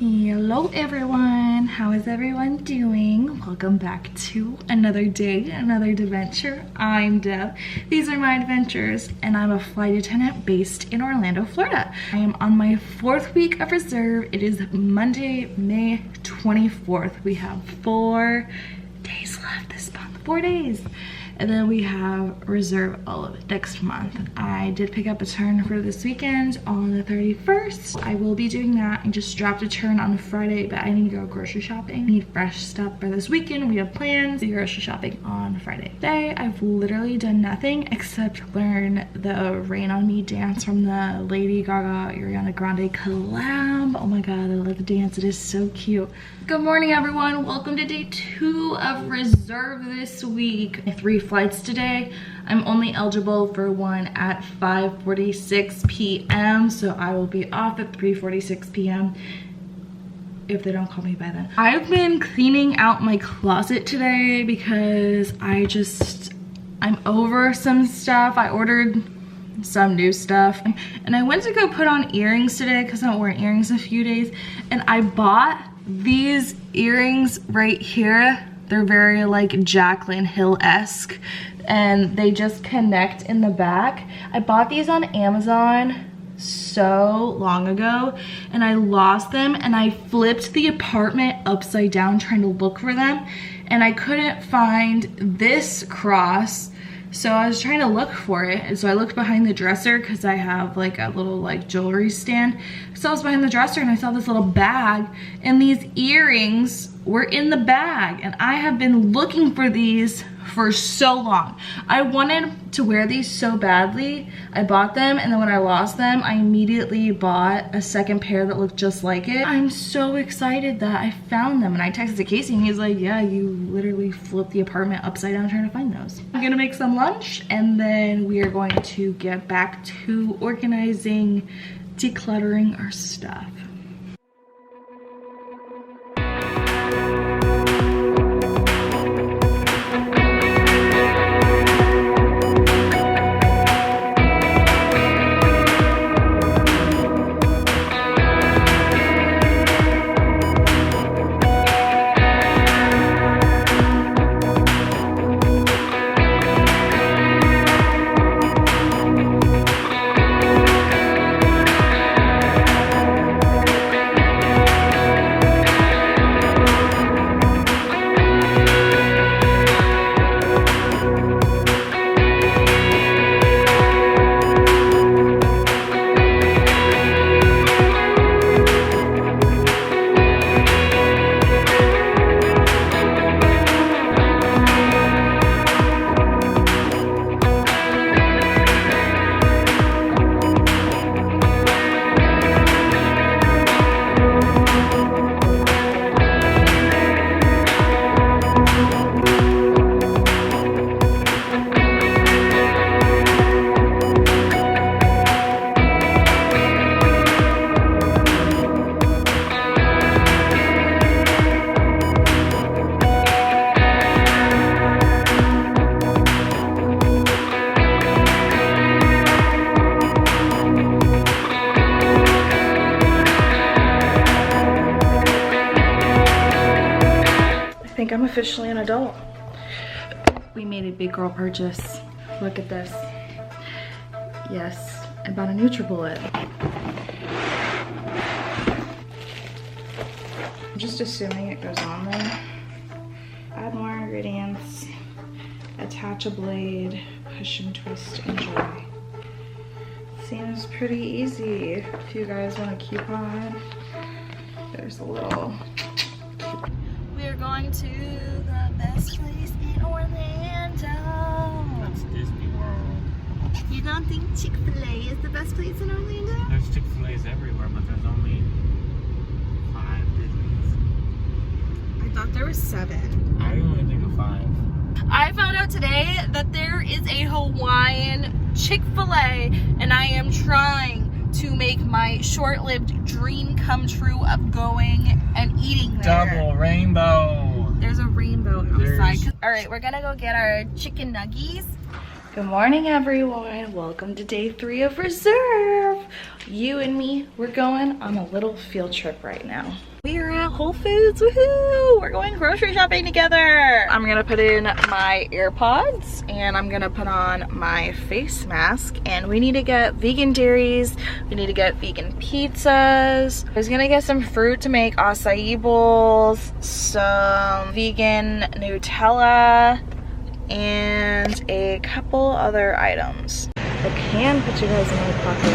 Hello everyone, how is everyone doing? Welcome back to another day, another adventure. I'm Dev. These are my adventures and I'm a flight attendant based in Orlando, Florida. I am on my 4th week of reserve. It is Monday, May 24th. We have 4 days left this month, 4 days. And then we have reserve all of next month. I did pick up a turn for this weekend on the 31st. I will be doing that. I just dropped a turn on Friday, but I need to go grocery shopping. I need fresh stuff for this weekend. We have plans to go grocery shopping on Friday. Today, I've literally done nothing except learn the Rain On Me dance from the Lady Gaga Ariana Grande collab. Oh my god, I love the dance. It is so cute. Good morning, everyone. Welcome to day 2 of reserve this week. 3 flights today. I'm only eligible for one at 5:46 p.m. so I will be off at 3:46 p.m. if they don't call me by then. I've been cleaning out my closet today because I'm over some stuff. I ordered some new stuff and I went to go put on earrings today because I haven't worn earrings in a few days, and I bought these earrings right here. They're very like Jaclyn Hill-esque and they just connect in the back. I bought these on Amazon so long ago and I lost them, and I flipped the apartment upside down trying to look for them and I couldn't find this cross. So I was trying to look for it, and so I looked behind the dresser because I have like a little like jewelry stand. So I was behind the dresser and I saw this little bag and these earrings were in the bag, and I have been looking for these for so long. I wanted to wear these so badly. I bought them, and then when I lost them, I immediately bought a second pair that looked just like it. I'm so excited that I found them, and I texted Casey and he's like, yeah, you literally flipped the apartment upside down trying to find those. I'm gonna make some lunch and then we are going to get back to organizing, decluttering our stuff. I think I'm officially an adult. We made a big girl purchase. Look at this. Yes, I bought a NutriBullet. I'm just assuming it goes on there. Add more ingredients. Attach a blade. Push and twist. Enjoy. Seems pretty easy. If you guys want a coupon, there's a little. We're going to the best place in Orlando. That's Disney World. You don't think Chick-fil-A is the best place in Orlando? There's Chick-fil-A's everywhere, but there's only 5 Disneys. I thought there were 7. I only think of 5. I found out today that there is a Hawaiian Chick-fil-A, and I am trying to make my short-lived dream come true of going and eating there. Double rainbow. There's a rainbow outside. All right, we're gonna go get our chicken nuggies Good morning, everyone. Welcome to day 3 of Reserve. You and me, we're going on a little field trip right now. We are at Whole Foods, woohoo! We're going grocery shopping together. I'm gonna put in my AirPods and I'm gonna put on my face mask, and we need to get vegan dairies, we need to get vegan pizzas. I was gonna get some fruit to make acai bowls, some vegan Nutella, and a couple other items. I can put you guys in my pocket.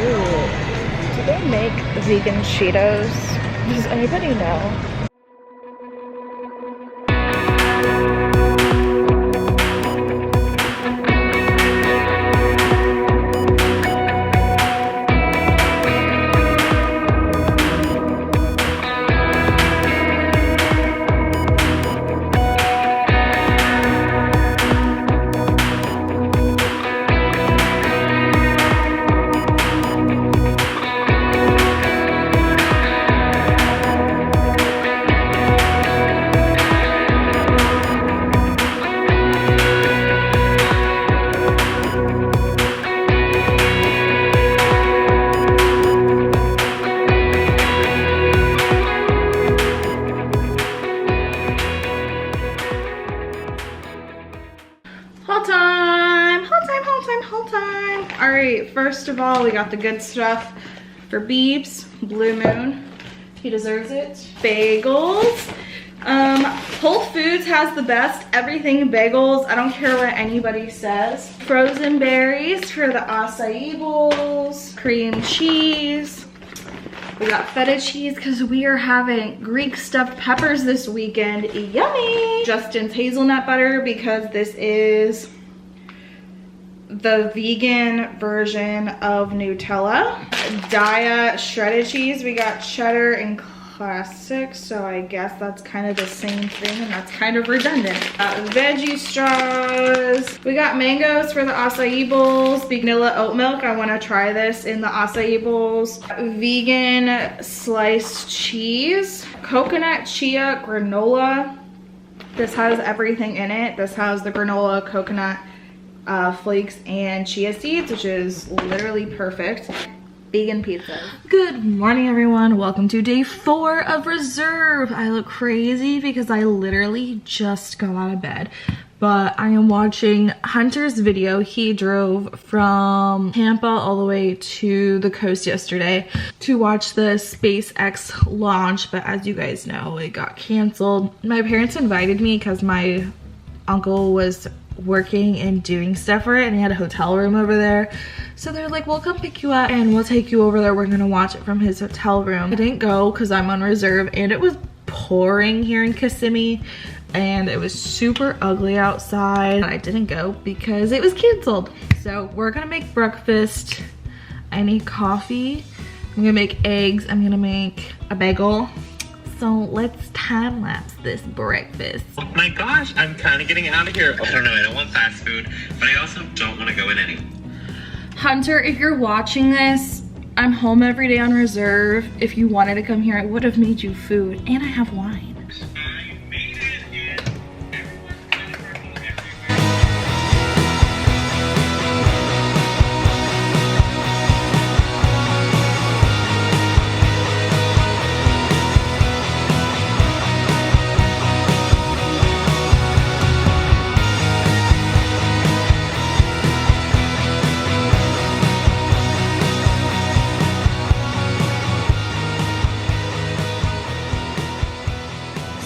Ooh, do they make vegan Cheetos? Does anybody know? All right, first of all, we got the good stuff for Beebs, Blue Moon. He deserves it. Bagels. Whole Foods has the best everything bagels. I don't care what anybody says. Frozen berries for the acai bowls. Cream cheese. We got feta cheese because we are having Greek stuffed peppers this weekend. Yummy! Justin's hazelnut butter because this is the vegan version of Nutella. Daya shredded cheese. We got cheddar and classic, so I guess that's kind of the same thing, and that's kind of redundant. Veggie straws. We got mangoes for the acai bowls. Vanilla oat milk. I want to try this in the acai bowls. Vegan sliced cheese. Coconut chia granola. This has everything in it. This has the granola, coconut, flakes, and chia seeds, which is literally perfect. Vegan pizza. Good morning, everyone. Welcome to day 4 of Reserve. I look crazy because I literally just got out of bed, but I am watching Hunter's video. He drove from Tampa all the way to the coast yesterday to watch the SpaceX launch, but as you guys know, it got canceled. My parents invited me because my uncle was working and doing stuff for it, and he had a hotel room over there, so they're like, we'll come pick you up and we'll take you over there. We're gonna watch it from his hotel room. I didn't go because I'm on reserve, and it was pouring here in Kissimmee and it was super ugly outside. I didn't go because it was canceled. So we're gonna make breakfast. I need coffee, I'm gonna make eggs, I'm gonna make a bagel. So let's time lapse this breakfast. Oh my gosh, I'm kind of getting out of here. Oh no, I don't want fast food, but I also don't want to go in any. Hunter, if you're watching this, I'm home every day on reserve. If you wanted to come here, I would have made you food, and I have wine. I made it, and everyone's kind of working everywhere.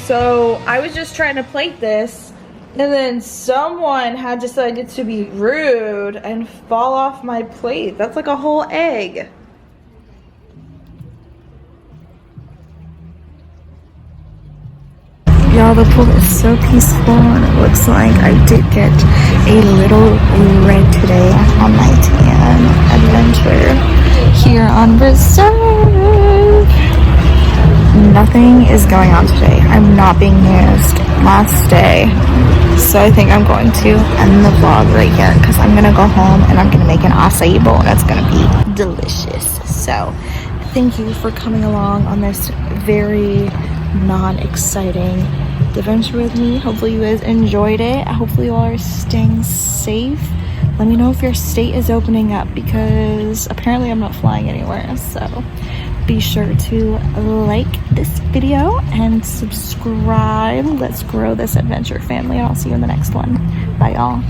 So I was just trying to plate this, and then someone had decided to be rude and fall off my plate. That's like a whole egg. Y'all, the pool is so peaceful, and it looks like I did get a little red today on my tan adventure here on Reserve. Nothing is going on today. I'm not being used. Last day. So I think I'm going to end the vlog right here because I'm going to go home and I'm going to make an acai bowl, and it's going to be delicious. So thank you for coming along on this very non-exciting adventure with me. Hopefully you guys enjoyed it. Hopefully you all are staying safe let me know if your state is opening up, because apparently I'm not flying anywhere. So be sure to like this video and subscribe. Let's grow this adventure family, and I'll see you in the next one. Bye, y'all.